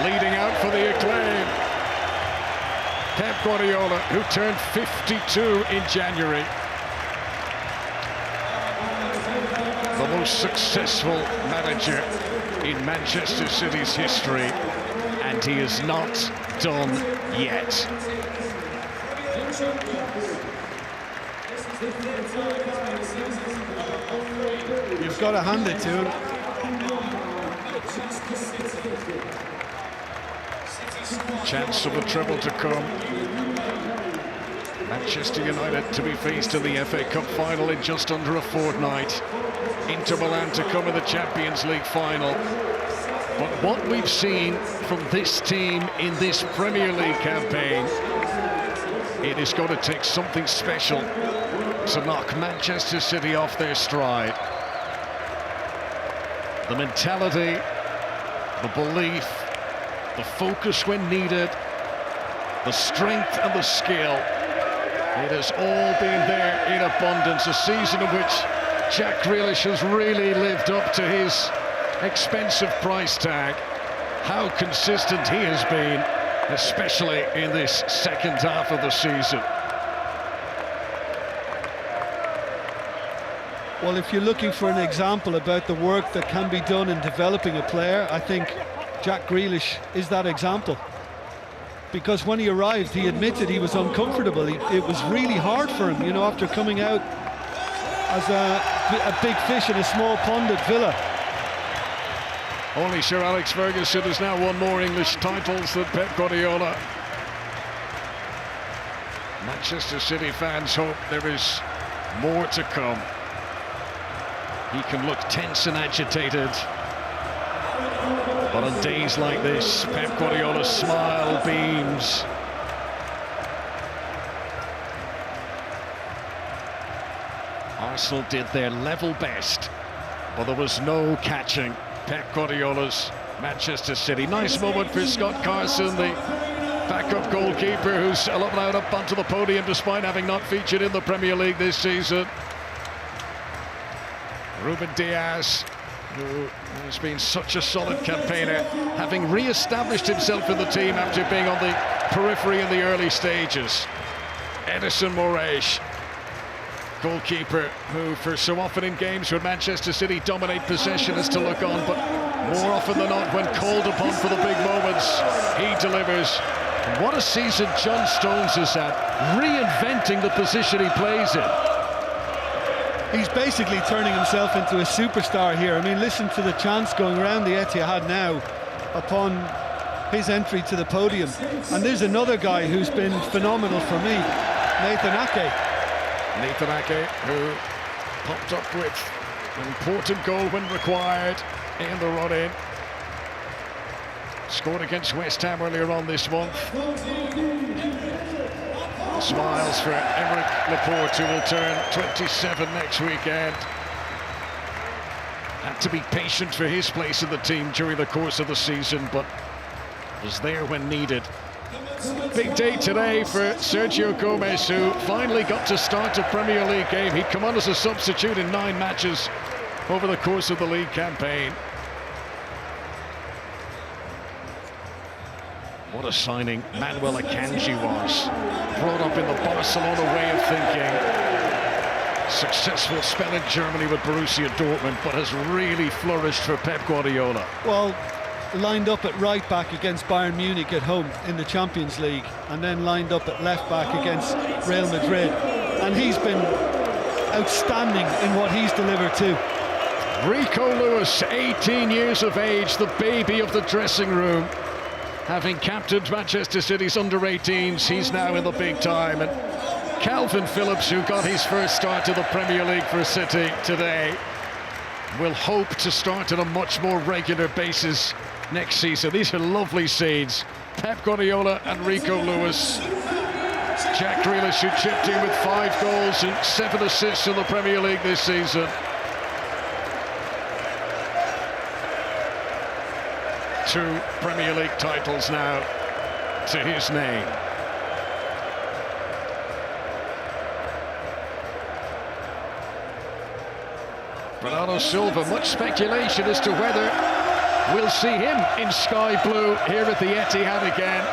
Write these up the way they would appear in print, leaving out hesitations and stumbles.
leading out for the acclaim. Pep Guardiola, who turned 52 in January. The most successful manager in Manchester City's history, and he is not done yet. You've got to hand it to him. Chance of a treble to come. Manchester United to be faced in the FA Cup final in just under a fortnight. Inter Milan to come in the Champions League final. But what we've seen from this team in this Premier League campaign, it is going to take something special to knock Manchester City off their stride. The mentality, the belief, the focus when needed, the strength and the skill. It has all been there in abundance. A season in which Jack Grealish has really lived up to his expensive price tag. How consistent he has been, especially in this second half of the season. Well, if you're looking for an example about the work that can be done in developing a player, I think Jack Grealish is that example. Because when he arrived, he admitted he was uncomfortable. It was really hard for him, you know, after coming out as a big fish in a small pond at Villa. Only Sir Alex Ferguson has now won more English titles than Pep Guardiola. Manchester City fans hope there is more to come. He can look tense and agitated, but on days like this, Pep Guardiola's smile beams. Arsenal did their level best, but there was no catching Pep Guardiola's Manchester City. Nice moment for Scott Carson, the backup goalkeeper, who's allowed up onto the podium despite having not featured in the Premier League this season. Ruben Diaz, who has been such a solid campaigner, having re-established himself in the team after being on the periphery in the early stages. Edison Moraes, goalkeeper, who for so often in games when Manchester City dominate possession is to look on, but more often than not, when called upon for the big moments, he delivers. And what a season John Stones has had, reinventing the position he plays in. He's basically turning himself into a superstar here. I mean, listen to the chants going around the Etihad now upon his entry to the podium. And there's another guy who's been phenomenal for me, Nathan Ake. Nathan Ake, who popped up with an important goal when required in the run-in. Scored against West Ham earlier on this month. Smiles for Aymeric Laporte, who will turn 27 next weekend. Had to be patient for his place in the team during the course of the season, but was there when needed. Big day today for Sergio Gomez, who finally got to start a Premier League game. He'd come on as a substitute in 9 matches over the course of the league campaign. What a signing Manuel Akanji was. Brought up in the Barcelona way of thinking. Successful spell in Germany with Borussia Dortmund, but has really flourished for Pep Guardiola. Well, lined up at right back against Bayern Munich at home in the Champions League, and then lined up at left back against Real Madrid. And he's been outstanding in what he's delivered too. Rico Lewis, 18 years of age, the baby of the dressing room. Having captained Manchester City's under-18s, he's now in the big time. And Calvin Phillips, who got his first start to the Premier League for City today, will hope to start on a much more regular basis next season. These are lovely scenes. Pep Guardiola and Rico Lewis. Jack Grealish, who chipped in with 5 goals and 7 assists in the Premier League this season. 2 Premier League titles now to his name. Bernardo Silva, much speculation as to whether We'll see him in sky blue here at the Etihad again.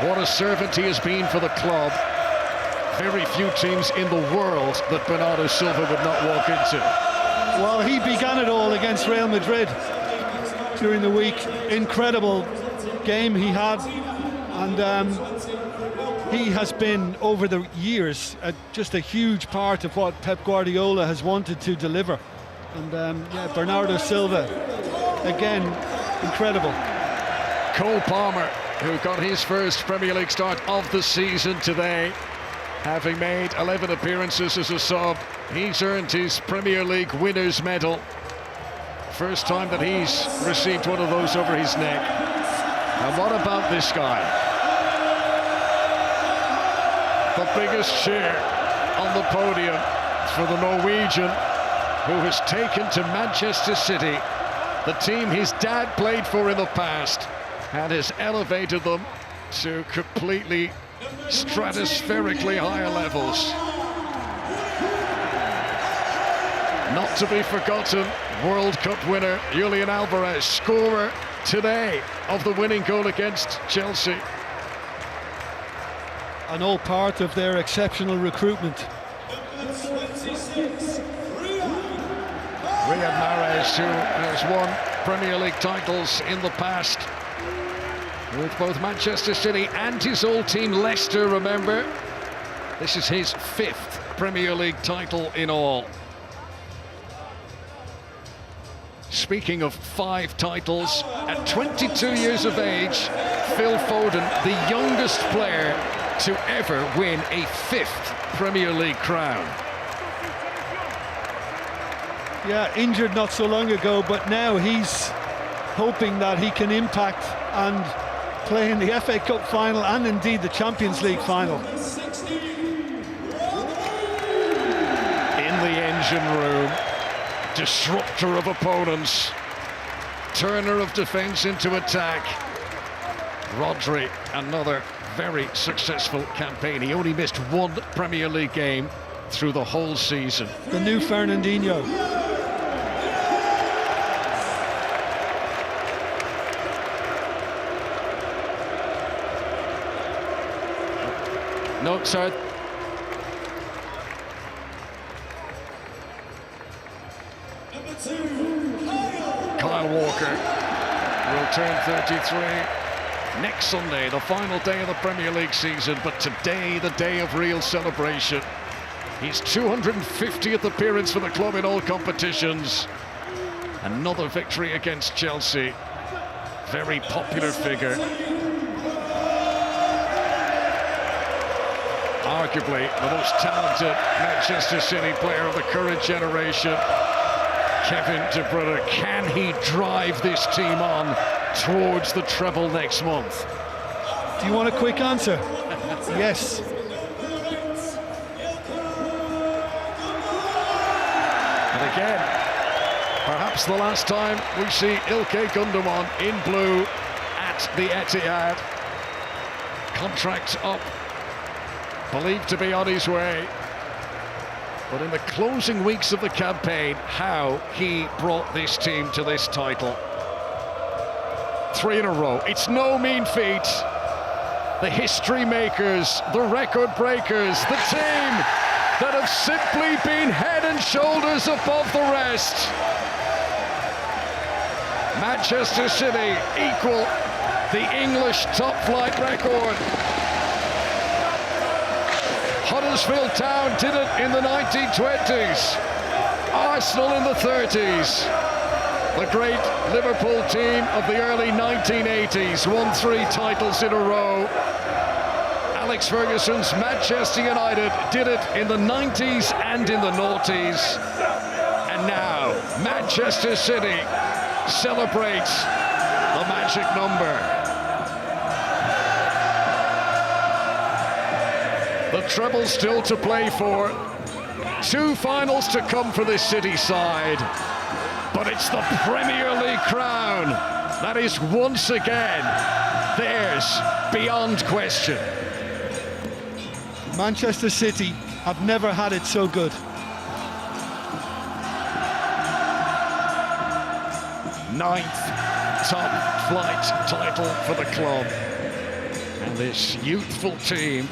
What a servant he has been for the club. Very few teams in the world that Bernardo Silva would not walk into. Well, he began it all against Real Madrid during the week. Incredible game he had, and he has been, over the years, just a huge part of what Pep Guardiola has wanted to deliver. And yeah, Bernardo Silva, again, incredible. Cole Palmer, who got his first Premier League start of the season today, having made 11 appearances as a sub. He's earned his Premier League winners' medal. First time that he's received one of those over his neck. And what about this guy? The biggest cheer on the podium for the Norwegian, who has taken to Manchester City, the team his dad played for in the past, and has elevated them to completely stratospherically higher levels. Not to be forgotten, World Cup winner Julian Alvarez, scorer today of the winning goal against Chelsea. And all part of their exceptional recruitment. Riyad Mahrez, who has won Premier League titles in the past with both Manchester City and his old team Leicester, remember. This is his 5th Premier League title in all. Speaking of 5 titles, at 22 years of age, Phil Foden, the youngest player to ever win a 5th Premier League crown. Yeah, injured not so long ago, but now he's hoping that he can impact and play in the FA Cup final and indeed the Champions League final. In the engine room, disruptor of opponents, turner of defence into attack. Rodri, another very successful campaign. He only missed 1 Premier League game through the whole season. The new Fernandinho. No, sorry. Kyle Walker will turn 33 next Sunday, the final day of the Premier League season, but today, the day of real celebration. His 250th appearance for the club in all competitions. Another victory against Chelsea. Very popular figure. Arguably the most talented Manchester City player of the current generation. Kevin De Bruyne, can he drive this team on towards the treble next month? Do you want a quick answer? Yes. And again, perhaps the last time we see Ilkay Gundogan in blue at the Etihad. Contract up, believed to be on his way. But in the closing weeks of the campaign, how he brought this team to this title. 3 in a row. It's no mean feat. The history makers, the record breakers, the team that have simply been head and shoulders above the rest. Manchester City equal the English top-flight record. Huddersfield Town did it in the 1920s. Arsenal in the 30s. The great Liverpool team of the early 1980s won 3 titles in a row. Alex Ferguson's Manchester United did it in the 90s and in the noughties. And now Manchester City celebrates the magic number. The treble still to play for. 2 finals to come for this City side. But it's the Premier League crown that is once again theirs beyond question. Manchester City have never had it so good. 9th top flight title for the club. And this youthful team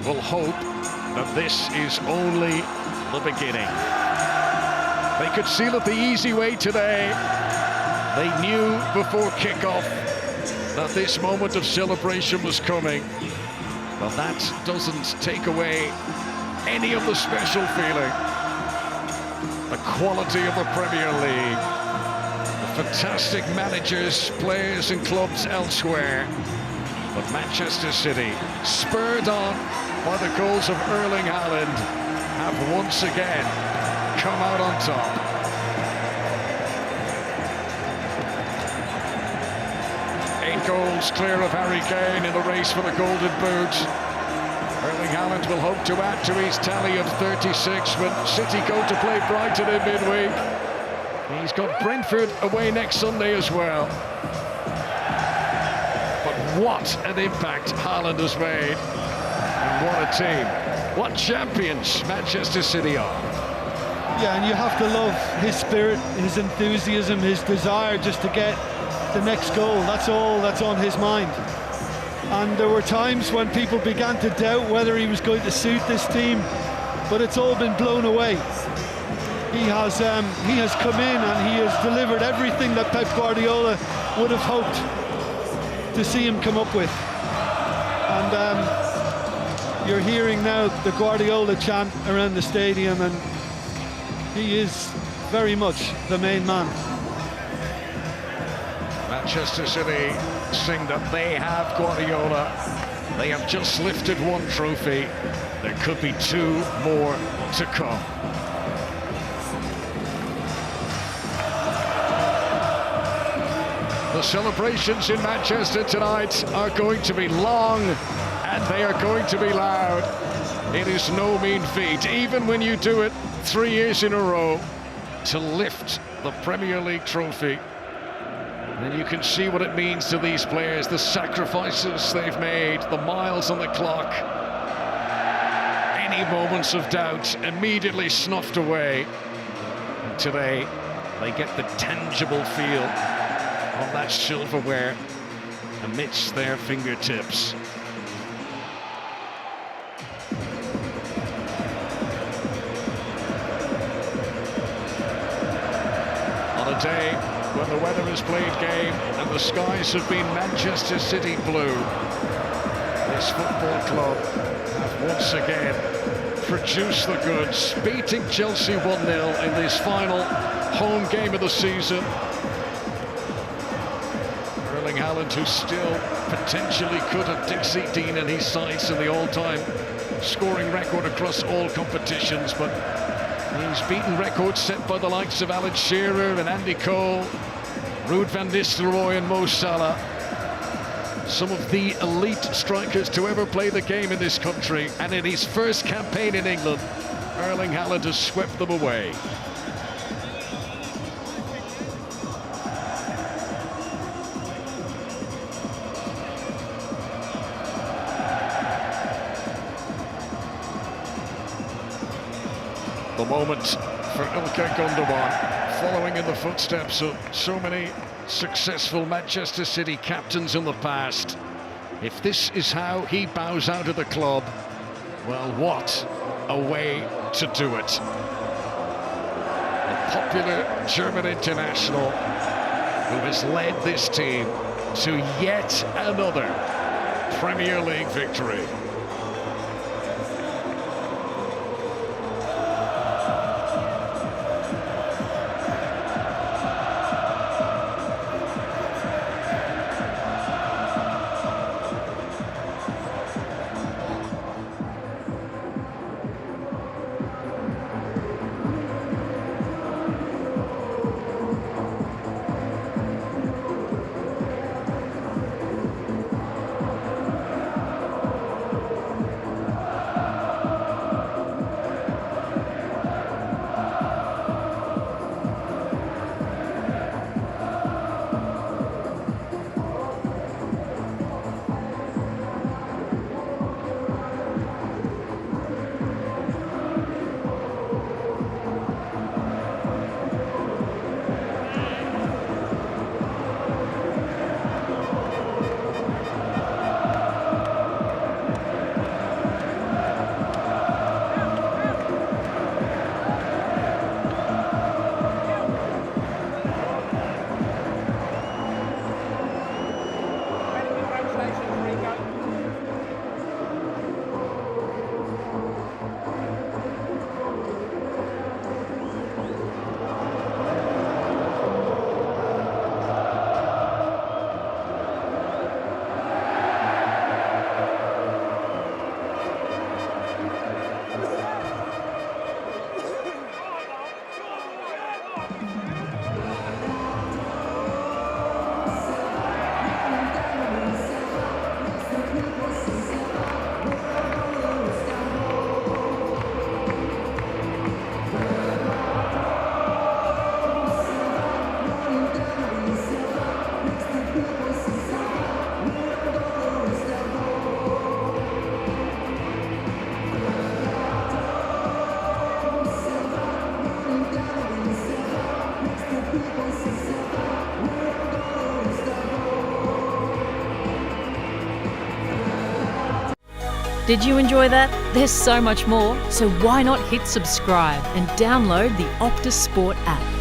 will hope that this is only the beginning. They could seal it the easy way today. They knew before kickoff that this moment of celebration was coming. But that doesn't take away any of the special feeling. The quality of the Premier League. The fantastic managers, players and clubs elsewhere. But Manchester City, spurred on by the goals of Erling Haaland, have once again come out on top. Eight goals clear of Harry Kane in the race for the Golden Boot. Erling Haaland will hope to add to his tally of 36 when City go to play Brighton in midweek. He's got Brentford away next Sunday as well. But what an impact Haaland has made. And what a team. What champions Manchester City are. Yeah, and you have to love his spirit, his enthusiasm, his desire just to get the next goal. That's all that's on his mind. And there were times when people began to doubt whether he was going to suit this team, but it's all been blown away. He has come in and he has delivered everything that Pep Guardiola would have hoped to see him come up with. And you're hearing now the Guardiola chant around the stadium, and he is very much the main man. Manchester City sing that they have Guardiola. They have just lifted one trophy. There could be two more to come. The celebrations in Manchester tonight are going to be long and they are going to be loud. It is no mean feat, even when you do it 3 years in a row, to lift the Premier League trophy. And you can see what it means to these players, the sacrifices they've made, the miles on the clock. Any moments of doubt immediately snuffed away. And today, they get the tangible feel of that silverware amidst their fingertips. On a day when the weather has played game and the skies have been Manchester City blue, this football club have once again produced the goods, beating Chelsea 1-0 in this final home game of the season. Erling Haaland, who still potentially could have Dixie Dean in his sights in the all-time scoring record across all competitions, but he's beaten records set by the likes of Alan Shearer and Andy Cole, Ruud van Nistelrooy and Mo Salah. Some of the elite strikers to ever play the game in this country, and in his first campaign in England, Erling Haaland has swept them away. The moment for Ilkay Gundogan, following in the footsteps of so many successful Manchester City captains in the past. If this is how he bows out of the club, well, what a way to do it. A popular German international who has led this team to yet another Premier League victory. Did you enjoy that? There's so much more, so why not hit subscribe and download the Optus Sport app.